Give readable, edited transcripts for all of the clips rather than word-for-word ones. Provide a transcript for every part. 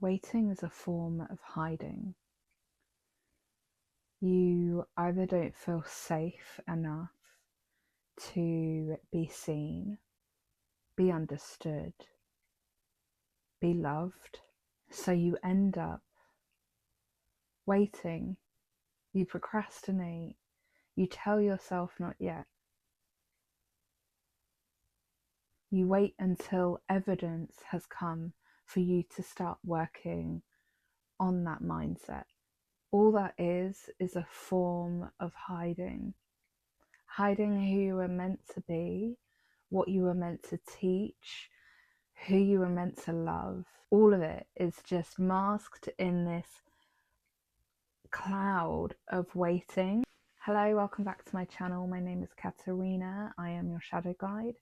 Waiting is a form of hiding. You either don't feel safe enough to be seen, be understood, be loved, so you end up waiting. You procrastinate, you tell yourself not yet. You wait until evidence has come for you to start working on that mindset. All that is a form of hiding. Hiding who you were meant to be, what you were meant to teach, who you were meant to love. All of it is just masked in this cloud of waiting. Hello, welcome back to my channel. My name is Katerina. I am your shadow guide.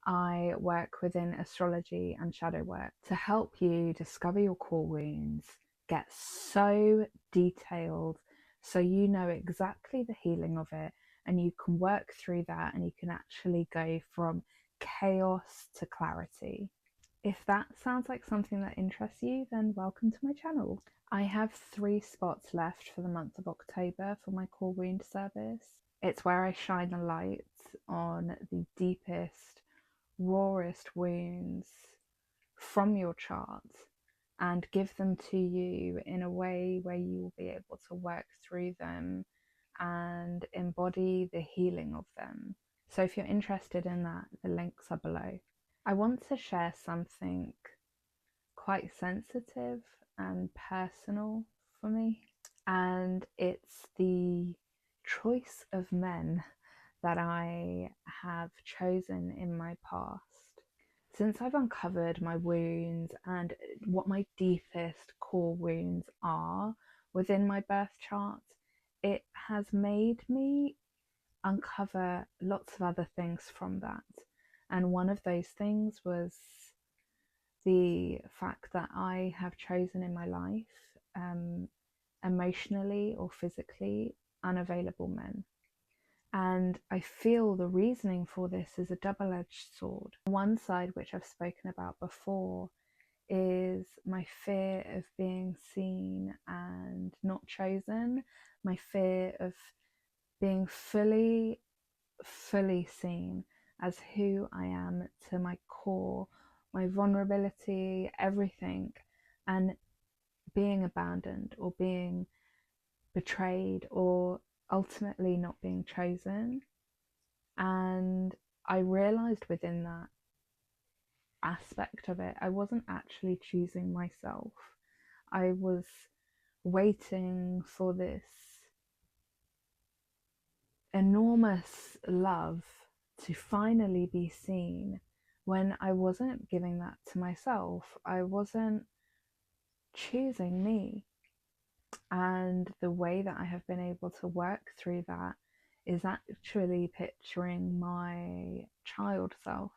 I work within astrology and shadow work to help you discover your core wounds, get so detailed so you know exactly the healing of it, and you can work through that and you can actually go from chaos to clarity. If that sounds like something that interests you, then welcome to my channel. I have 3 spots left for the month of October for my core wound service. It's where I shine the light on the deepest, rawest wounds from your chart and give them to you in a way where you will be able to work through them and embody the healing of them. So if you're interested in that, the links are below. I want to share something quite sensitive and personal for me, and it's the choice of men that I have chosen in my past. Since I've uncovered my wounds and what my deepest core wounds are within my birth chart, it has made me uncover lots of other things from that. And one of those things was the fact that I have chosen in my life emotionally or physically unavailable men. And I feel the reasoning for this is a double-edged sword. One side, which I've spoken about before, is my fear of being seen and not chosen, my fear of being fully seen as who I am to my core, my vulnerability, everything, and being abandoned or being betrayed or ultimately not being chosen. And I realized within that aspect of it, I wasn't actually choosing myself. I was waiting for this enormous love to finally be seen when I wasn't giving that to myself. I wasn't choosing me. And the way that I have been able to work through that is actually picturing my child self.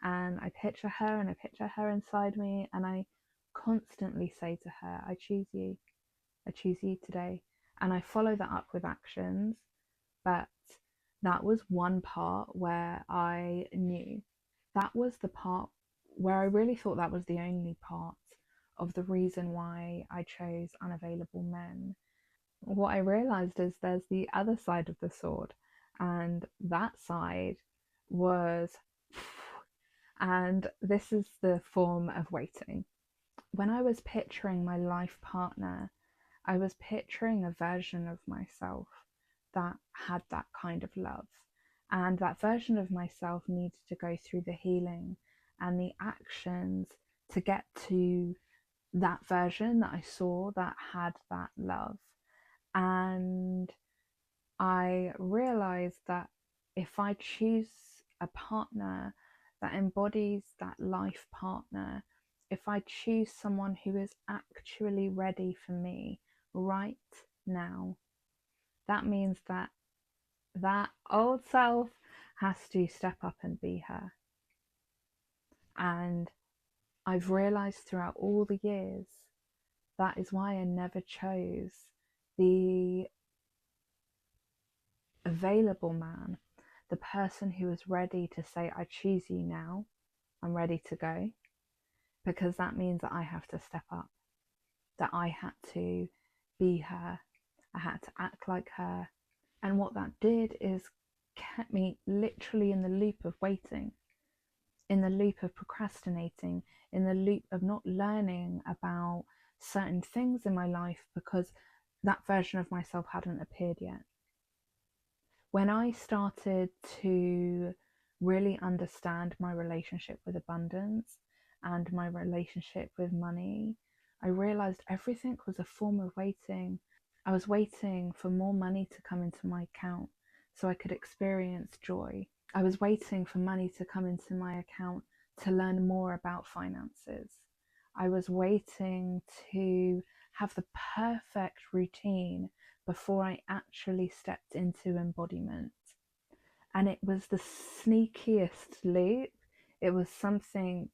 And I picture her and I picture her inside me, and I constantly say to her, I choose you. I choose you today. And I follow that up with actions. But that was one part where I knew. That was the part where I really thought that was the only part of the reason why I chose unavailable men. What I realized is there's the other side of the sword, and that side was, and this is the form of waiting. When I was picturing my life partner, I was picturing a version of myself that had that kind of love. And that version of myself needed to go through the healing and the actions to get to that version that I saw that had that love. And I realized that if I choose a partner that embodies that life partner, if I choose someone who is actually ready for me right now, that means that that old self has to step up and be her. And I've realized throughout all the years that is why I never chose the available man, the person who is ready to say, I choose you now, I'm ready to go, because that means that I have to step up. that I had to be her. I had to act like her. And what that did is kept me literally in the loop of waiting, in the loop of procrastinating, in the loop of not learning about certain things in my life because that version of myself hadn't appeared yet. When I started to really understand my relationship with abundance and my relationship with money, I realized everything was a form of waiting. I was waiting for more money to come into my account so I could experience joy. I was waiting for money to come into my account to learn more about finances. I was waiting to have the perfect routine before I actually stepped into embodiment. And it was the sneakiest loop. It was something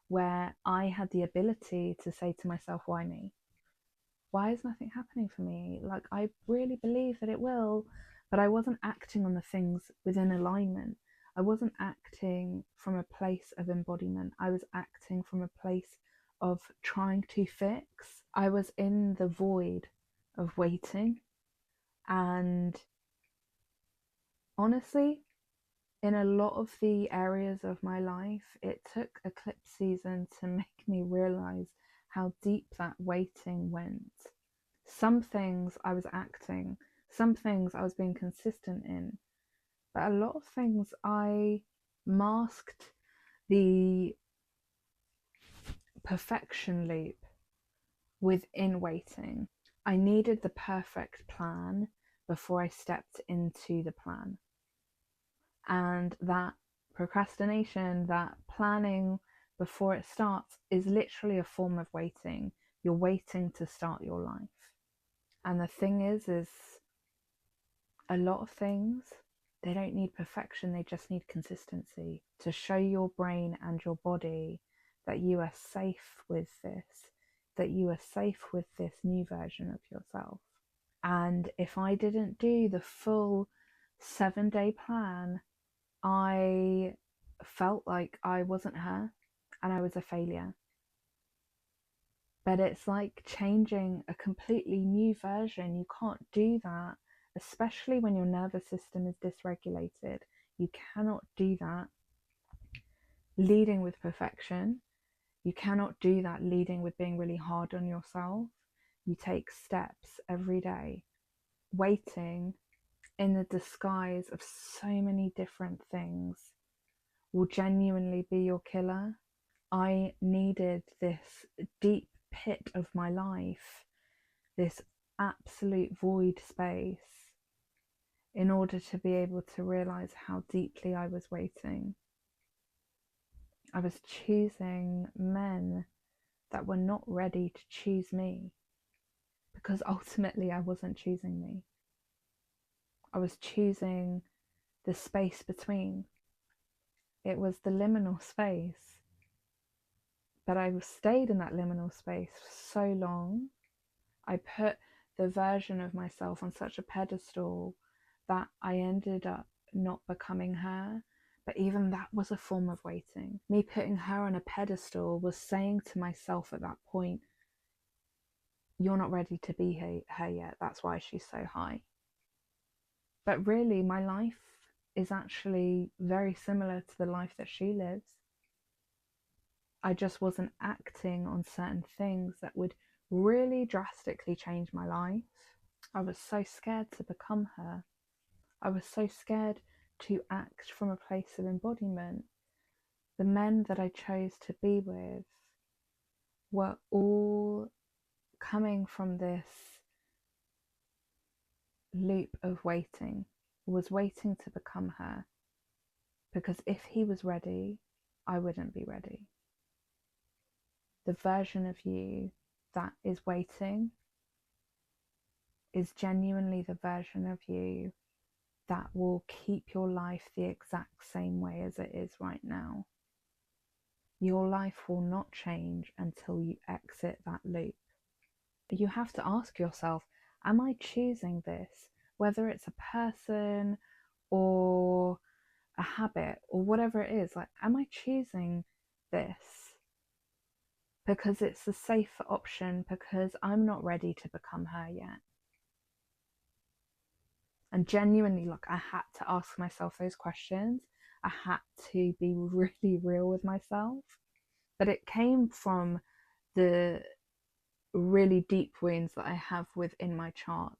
where I had the ability to say to myself, why me? Why is nothing happening for me? Like, I really believe that it will, but I wasn't acting on the things within alignment. I wasn't acting from a place of embodiment. I was acting from a place of trying to fix. I was in the void of waiting. And honestly, in a lot of the areas of my life, it took eclipse season to make me realize how deep that waiting went. Some things I was acting, some things I was being consistent in, but a lot of things I masked the perfection loop within waiting. I needed the perfect plan before I stepped into the plan. And that procrastination, that planning before it starts, is literally a form of waiting. You're waiting to start your life. And the thing is a lot of things, they don't need perfection, they just need consistency to show your brain and your body that you are safe with this, that you are safe with this new version of yourself. And if I didn't do the full 7-day plan, I felt like I wasn't her and I was a failure. But it's like changing a completely new version. You can't do that, especially when your nervous system is dysregulated. You cannot do that leading with perfection. You cannot do that leading with being really hard on yourself. You take steps every day. Waiting in the disguise of so many different things will genuinely be your killer. I needed this deep pit of my life, this absolute void space, in order to be able to realize how deeply I was waiting. I was choosing men that were not ready to choose me, because ultimately I wasn't choosing me. I was choosing the space between. It was the liminal space. But I stayed in that liminal space for so long. I put the version of myself on such a pedestal that I ended up not becoming her. But even that was a form of waiting. Me putting her on a pedestal was saying to myself at that point, you're not ready to be her yet. That's why she's so high. But really, my life is actually very similar to the life that she lives. I just wasn't acting on certain things that would really drastically change my life. I was so scared to become her. I was so scared to act from a place of embodiment. The men that I chose to be with were all coming from this loop of waiting, was waiting to become her. Because if he was ready, I wouldn't be ready. The version of you that is waiting is genuinely the version of you that will keep your life the exact same way as it is right now. Your life will not change until you exit that loop. You have to ask yourself, am I choosing this? Whether it's a person or a habit or whatever it is, like, am I choosing this because it's a safer option, because I'm not ready to become her yet. And genuinely, like, I had to ask myself those questions. I had to be really real with myself. But it came from the really deep wounds that I have within my chart.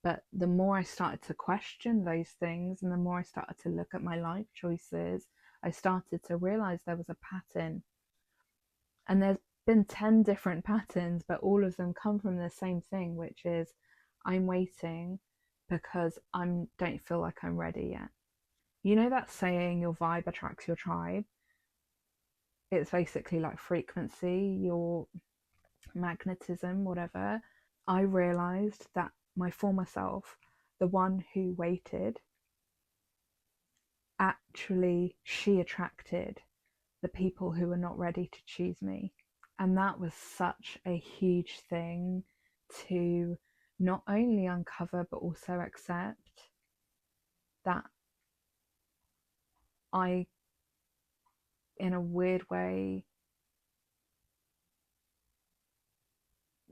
But the more I started to question those things, and the more I started to look at my life choices, I started to realize there was a pattern. And there's been 10 different patterns, but all of them come from the same thing, which is I'm waiting because I don't feel like I'm ready yet. You know that saying, your vibe attracts your tribe? It's basically like frequency, your magnetism, whatever. I realized that my former self, the one who waited, actually she attracted the people who were not ready to choose me. And that was such a huge thing to not only uncover but also accept, that I, in a weird way,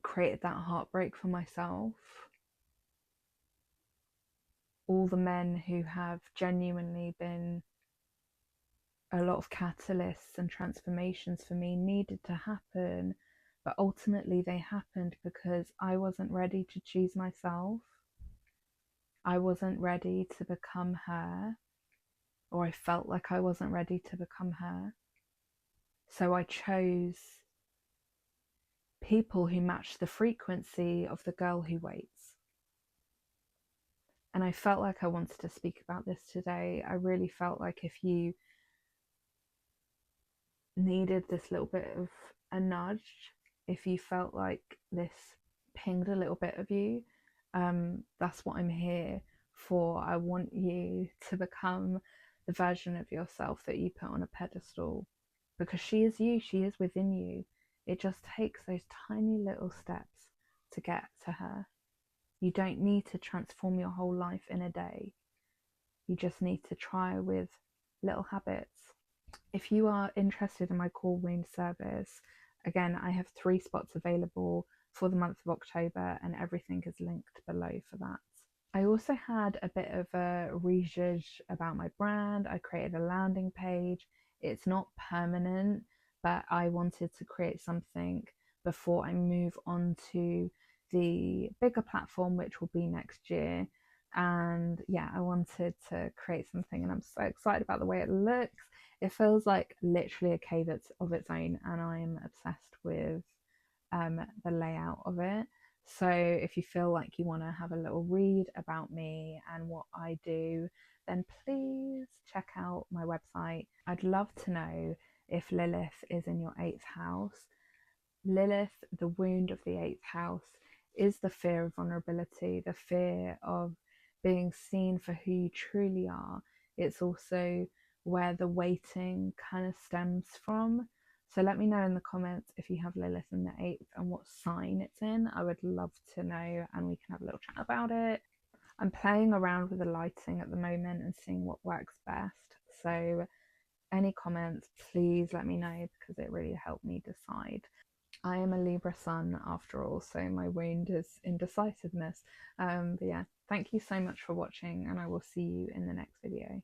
created that heartbreak for myself. All the men who have genuinely been a lot of catalysts and transformations for me needed to happen, but ultimately they happened because I wasn't ready to choose myself. I wasn't ready to become her, or I felt like I wasn't ready to become her. So I chose people who matched the frequency of the girl who waits. And I felt like I wanted to speak about this today. I really felt like if you needed this little bit of a nudge, if you felt like this pinged a little bit of you, that's what I'm here for. I want you to become the version of yourself that you put on a pedestal, because she is you, she is within you. It just takes those tiny little steps to get to her. You don't need to transform your whole life in a day. You just need to try with little habits. If you are interested in my core wound service, again, I have 3 spots available for the month of October, and everything is linked below for that. I also had a bit of a rejudge about my brand. I created a landing page. It's not permanent, but I wanted to create something before I move on to the bigger platform, which will be next year. And yeah, I wanted to create something, and I'm so excited about the way it looks. It feels like literally a cave of its own, and I'm obsessed with the layout of it. So if you feel like you want to have a little read about me and what I do, then please check out my website. I'd love to know if Lilith is in your 8th house. Lilith, the wound of the 8th house, is the fear of vulnerability, the fear of being seen for who you truly are. It's also where the waiting kind of stems from. So let me know in the comments if you have Lilith in the 8th and what sign it's in. I would love to know, and we can have a little chat about it. I'm playing around with the lighting at the moment and seeing what works best. So any comments, please let me know, because it really helped me decide. I am a Libra sun after all, so my wound is indecisiveness. But yeah, thank you so much for watching, and I will see you in the next video.